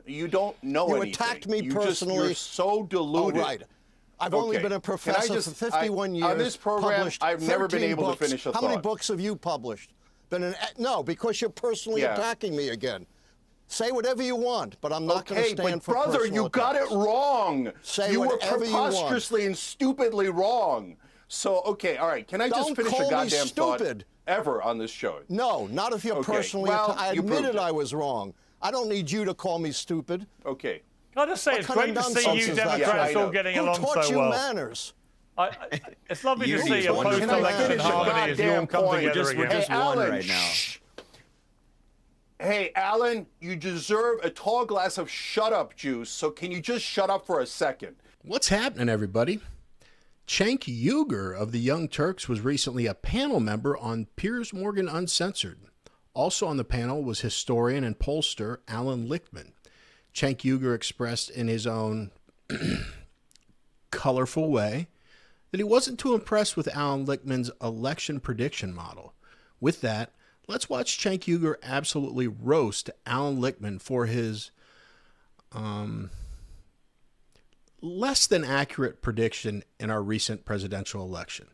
You don't know you anything. Attacked me You personally. You're so deluded. Oh, right. I've only been a professor for 51 years. On this program, I've never been able books. to finish a How thought. many books have you published? No, because you're personally attacking me again. Say whatever you want, but I'm not going to stand for brother, personal you got it wrong. Say you were whatever preposterously and stupidly wrong. So, okay, all right. Can I just finish a goddamn thought ever on this show? No, not if you're personally. I admitted I was wrong. I don't need you to call me stupid. Okay. Can I just say, it's great to see you Democrats all getting along so well. Who taught you manners? It's lovely to see a post-election harmony as you all come together again. We're just one right now. Hey, Allan, you deserve a tall glass of shut-up juice, so can you just shut up for a second? What's happening, everybody? Cenk Uygur of the Young Turks was recently a panel member on Piers Morgan Uncensored. Also on the panel was historian and pollster Allan Lichtman. Cenk Uygur expressed in his own colorful way that he wasn't too impressed with Allan Lichtman's election prediction model. With that, let's watch Cenk Uygur absolutely roast Allan Lichtman for his less than accurate prediction in our recent presidential election.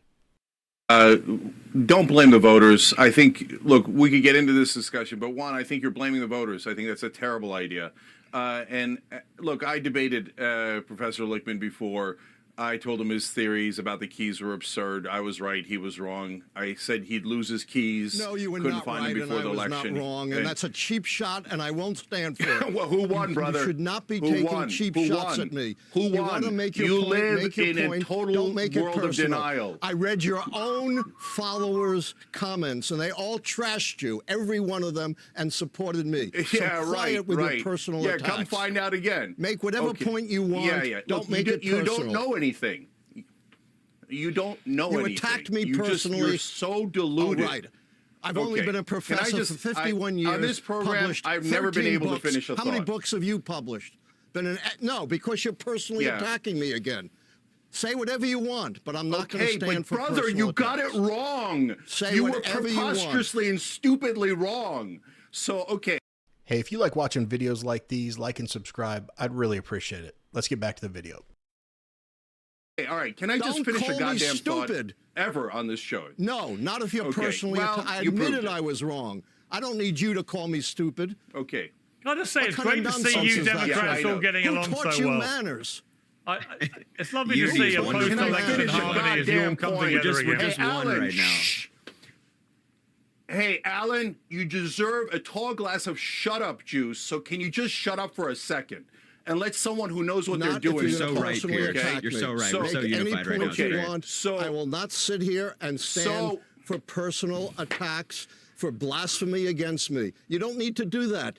Don't blame the voters. I think, look, we could get into this discussion, but one, I think you're blaming the voters. I think that's a terrible idea. And look, I debated Professor Lichtman before. I told him his theories about the keys were absurd. I was right. He was wrong. I said he'd lose his keys. No, you were couldn't not find right, him before and the I was election. not wrong, and that's a cheap shot, and I won't stand for it. Well, who won, brother? You should not be who taking won? cheap who shots won? at me. Who you won? Want to make your you point, live make your in point. a total Don't make it world of personal. denial. I read your own followers' comments, and they all trashed you, every one of them, and supported me. Yeah, so quiet with your personal attacks. Yeah, come find out again. Make whatever point you want. Yeah. Don't Look, make it personal. You don't know anything. You don't know anything. You attacked me personally. You're so deluded. Oh, right. I've only been a professor for 51 years. On this program, I've never been able to finish a thought. How many books have you published? No, because you're personally attacking me again. Say whatever you want, but I'm not going to stand for personal brother, you attacks. got it wrong. Say you were whatever preposterously and stupidly wrong. So, okay. Hey, if you like watching videos like these, like and subscribe. I'd really appreciate it. Let's get back to the video. Hey, all right, can I just finish a goddamn thought ever on this show? No, not if you're personally I admitted I was wrong. I don't need you to call me stupid. Okay. Can I just say, it's great to see you Democrats all getting along so well. Who taught you manners? It's lovely to see a post-election harmony as you all come together again. We're just one right now. Hey, Allan, you deserve a tall glass of shut-up juice, so can you just shut up for a second? And let someone who knows what they're doing. You're so right, Pierre. Okay? You're so right. We're so unified right now. You want, I will not sit here and stand for personal attacks, for blasphemy against me. You don't need to do that.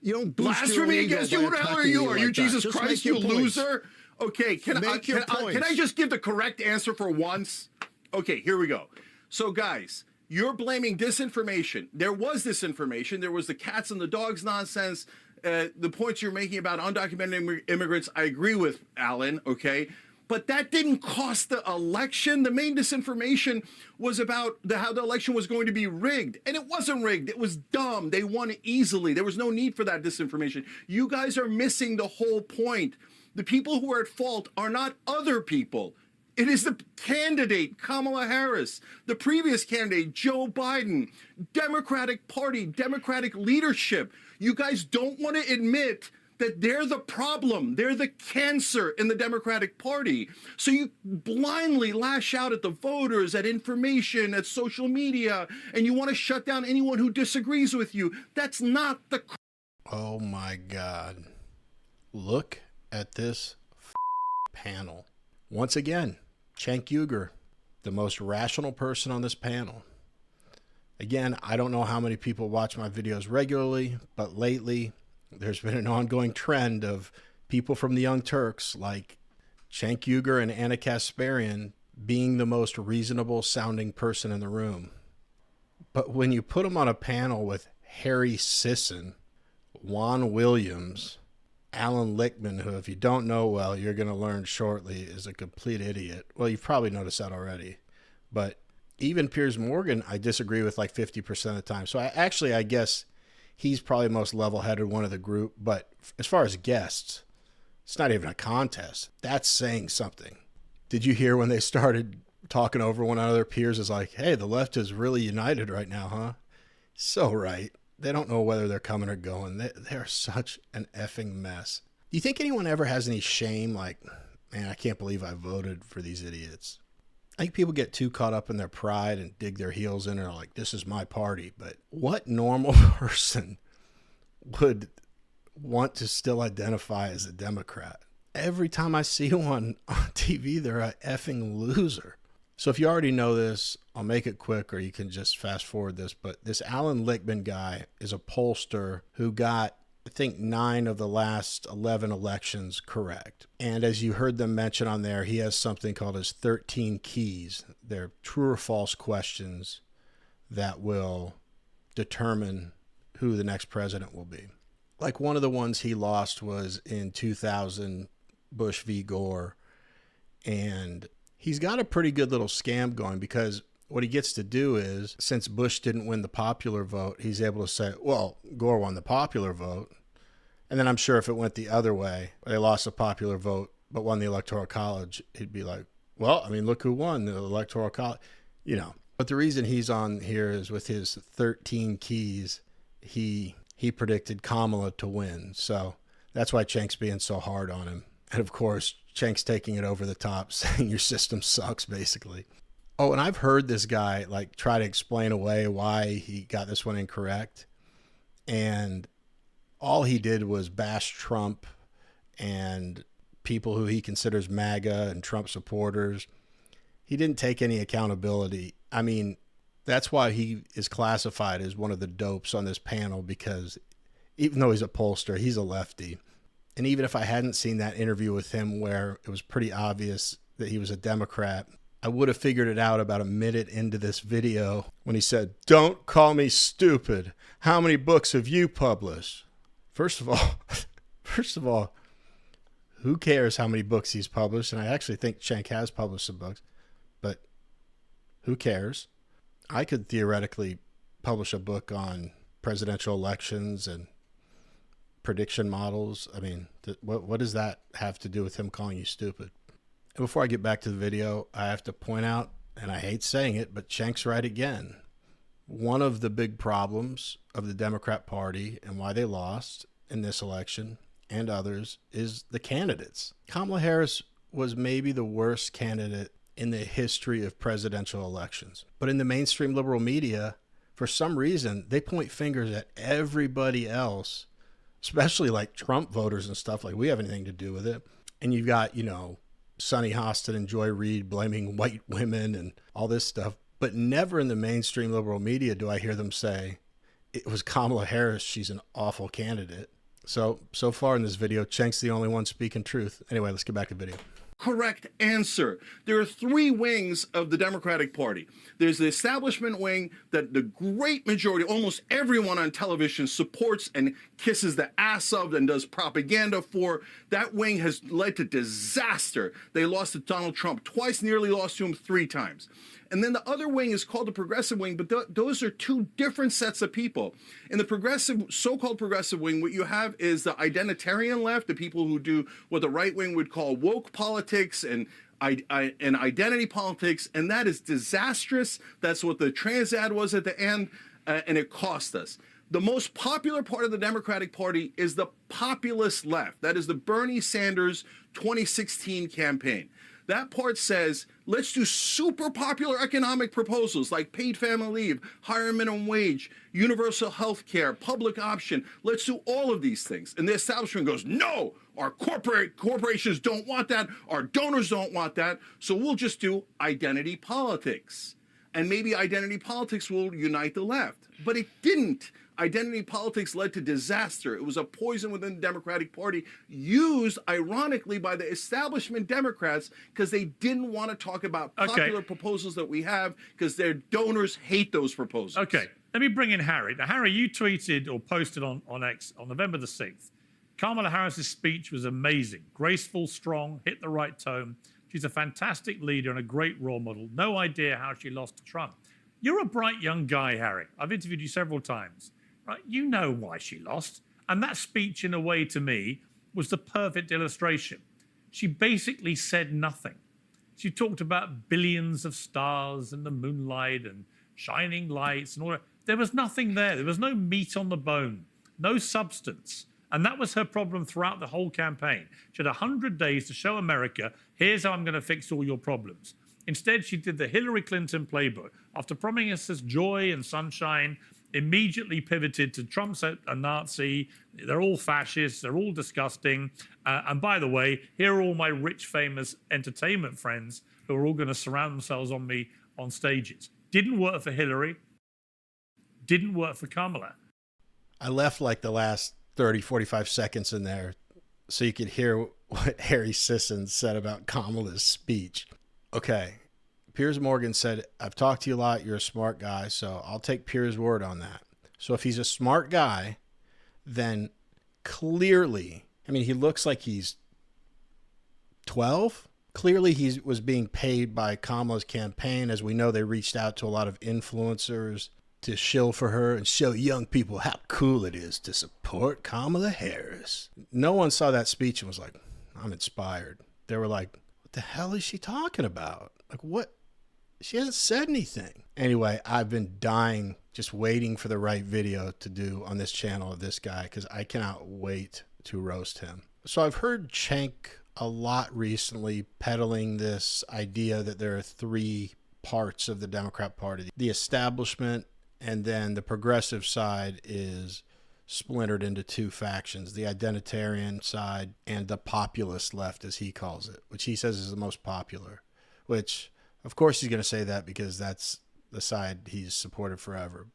You don't boost blasphemy against you? Who the hell are you? Are you Jesus Christ, you loser? Okay, can I just give the correct answer for once? Okay, here we go. So, guys, you're blaming disinformation. There was disinformation. There was the cats and the dogs nonsense. The points you're making about undocumented immigrants, I agree with, Allan, okay? But that didn't cost the election. The main disinformation was about how the election was going to be rigged. And it wasn't rigged. It was dumb. They won it easily. There was no need for that disinformation. You guys are missing the whole point. The people who are at fault are not other people. It is the candidate, Kamala Harris, the previous candidate, Joe Biden, Democratic Party, Democratic leadership. You guys don't want to admit that they're the problem. They're the cancer in the Democratic Party. So you blindly lash out at the voters, at information, at social media, and you want to shut down anyone who disagrees with you. That's not the... Oh my God. Look at this panel. Once again, Cenk Uygur, the most rational person on this panel. Again, I don't know how many people watch my videos regularly, but lately there's been an ongoing trend of people from the Young Turks like Cenk Uygur and Anna Kasparian being the most reasonable sounding person in the room. But when you put them on a panel with Harry Sisson, Juan Williams, Allan Lichtman, who if you don't know well, you're going to learn shortly is a complete idiot. Well, you've probably noticed that already. But even Piers Morgan, I disagree with like 50% of the time. So I guess he's probably the most level-headed one of the group. But as far as guests, it's not even a contest. That's saying something. Did you hear when they started talking over one another? Peers is like, hey, the left is really united right now, huh? So right. They don't know whether they're coming or going. They're such an effing mess. Do you think anyone ever has any shame? Like, man, I can't believe I voted for these idiots. I think people get too caught up in their pride and dig their heels in and are like, this is my party. But what normal person would want to still identify as a Democrat? Every time I see one on TV, they're a effing loser. So if you already know this, I'll make it quick, or you can just fast forward this. But this Allan Lichtman guy is a pollster who got, I think, 9 of the last 11 elections correct. And as you heard them mention on there, he has something called his 13 keys. They're true or false questions that will determine who the next president will be. Like one of the ones he lost was in 2000, Bush v. Gore. And he's got a pretty good little scam going, because what he gets to do is, since Bush didn't win the popular vote, he's able to say, well, Gore won the popular vote. And then I'm sure if it went the other way, they lost the popular vote but won the Electoral College, he'd be like, well, I mean, look who won the Electoral College, you know. But the reason he's on here is with his 13 keys, he predicted Kamala to win. So that's why Cenk's being so hard on him. And of course, Cenk's taking it over the top, saying your system sucks, basically. Oh, and I've heard this guy like try to explain away why he got this one incorrect. And all he did was bash Trump and people who he considers MAGA and Trump supporters. He didn't take any accountability. I mean, that's why he is classified as one of the dopes on this panel, because even though he's a pollster, he's a lefty. And even if I hadn't seen that interview with him where it was pretty obvious that he was a Democrat, I would have figured it out about a minute into this video when he said, don't call me stupid. How many books have you published? First of all, who cares how many books he's published? And I actually think Cenk has published some books, but who cares? I could theoretically publish a book on presidential elections and prediction models. I mean, what does that have to do with him calling you stupid? And before I get back to the video, I have to point out, and I hate saying it, but Cenk's right again. One of the big problems of the Democrat Party and why they lost in this election and others is the candidates. Kamala Harris was maybe the worst candidate in the history of presidential elections. But in the mainstream liberal media, for some reason, they point fingers at everybody else, especially like Trump voters and stuff, like we have anything to do with it. And you've got, you know, Sonny Hostin and Joy Reid blaming white women and all this stuff. But never in the mainstream liberal media do I hear them say, it was Kamala Harris, she's an awful candidate. So far in this video, Cenk's the only one speaking truth. Anyway, let's get back to the video. Correct answer. There are 3 wings of the Democratic Party. There's the establishment wing that the great majority, almost everyone on television supports and kisses the ass of and does propaganda for. That wing has led to disaster. They lost to Donald Trump twice, nearly lost to him 3 times. And then the other wing is called the progressive wing, but those are 2 different sets of people. In the progressive, so-called progressive wing, what you have is the identitarian left, the people who do what the right wing would call woke politics and identity politics, and that is disastrous. That's what the trans ad was at the end, and it cost us. The most popular part of the Democratic Party is the populist left. That is the Bernie Sanders 2016 campaign. That part says, let's do super popular economic proposals like paid family leave, higher minimum wage, universal health care, public option. Let's do all of these things. And the establishment goes, no, our corporations don't want that. Our donors don't want that. So we'll just do identity politics. And maybe identity politics will unite the left. But it didn't. Identity politics led to disaster. It was a poison within the Democratic Party, used ironically by the establishment Democrats because they didn't want to talk about popular proposals that we have because their donors hate those proposals. Okay, let me bring in Harry. Now, Harry, you tweeted or posted on X on November the 6th. Kamala Harris's speech was amazing, graceful, strong, hit the right tone. She's a fantastic leader and a great role model. No idea how she lost to Trump. You're a bright young guy, Harry. I've interviewed you several times. right? You know why she lost. And that speech, in a way, to me, was the perfect illustration. She basically said nothing. She talked about billions of stars and the moonlight and shining lights and all that. There was nothing there. There was no meat on the bone, no substance. And that was her problem throughout the whole campaign. She had 100 days to show America, here's how I'm going to fix all your problems. Instead, she did the Hillary Clinton playbook. After promising us joy and sunshine, immediately pivoted to Trump's a Nazi. They're all fascists. They're all disgusting. And by the way, here are all my rich, famous entertainment friends who are all going to surround themselves on me on stages. Didn't work for Hillary. Didn't work for Kamala. I left like the last 30, 45 seconds in there so you could hear what Harry Sisson said about Kamala's speech. Okay. Piers Morgan said, I've talked to you a lot. You're a smart guy. So I'll take Piers' word on that. So if he's a smart guy, then clearly, I mean, he looks like he's 12. Clearly he was being paid by Kamala's campaign. As we know, they reached out to a lot of influencers to shill for her and show young people how cool it is to support Kamala Harris. No one saw that speech and was like, I'm inspired. They were like, what the hell is she talking about? Like, what? She hasn't said anything. Anyway, I've been dying, just waiting for the right video to do on this channel of this guy, because I cannot wait to roast him. So I've heard Cenk a lot recently peddling this idea that there are three parts of the Democrat Party. The establishment, and then the progressive side is splintered into two factions, the identitarian side and the populist left, as he calls it, which he says is the most popular, which of course he's going to say that because that's the side he's supported forever.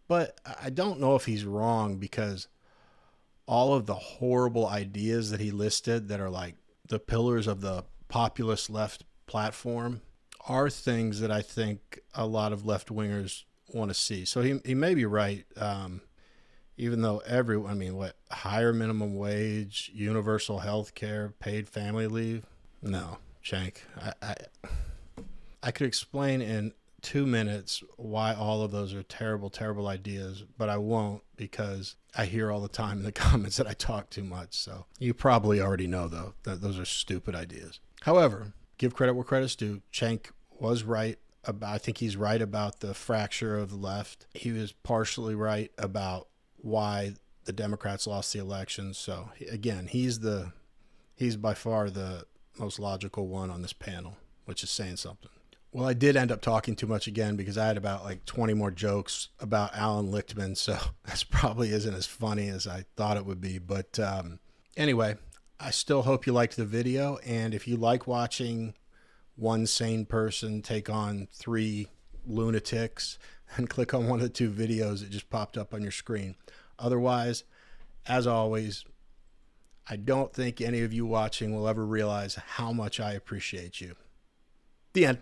But I don't know if he's wrong, because all of the horrible ideas that he listed that are like the pillars of the populist left platform are things that I think a lot of left-wingers want to see. So he may be right, even though higher minimum wage, universal health care, paid family leave? No, Cenk. I could explain in 2 minutes why all of those are terrible, terrible ideas, but I won't, because I hear all the time in the comments that I talk too much. So you probably already know, though, that those are stupid ideas. However, give credit where credit's due. Cenk was right. I think he's right about the fracture of the left. He was partially right about why the Democrats lost the election. So again, he's by far the most logical one on this panel, which is saying something. Well, I did end up talking too much again, because I had about like 20 more jokes about Allan Lichtman. So this probably isn't as funny as I thought it would be. But anyway, I still hope you liked the video. And if you like watching one sane person take on three lunatics, and click on one of the two videos that just popped up on your screen. Otherwise, as always, I don't think any of you watching will ever realize how much I appreciate you. The end.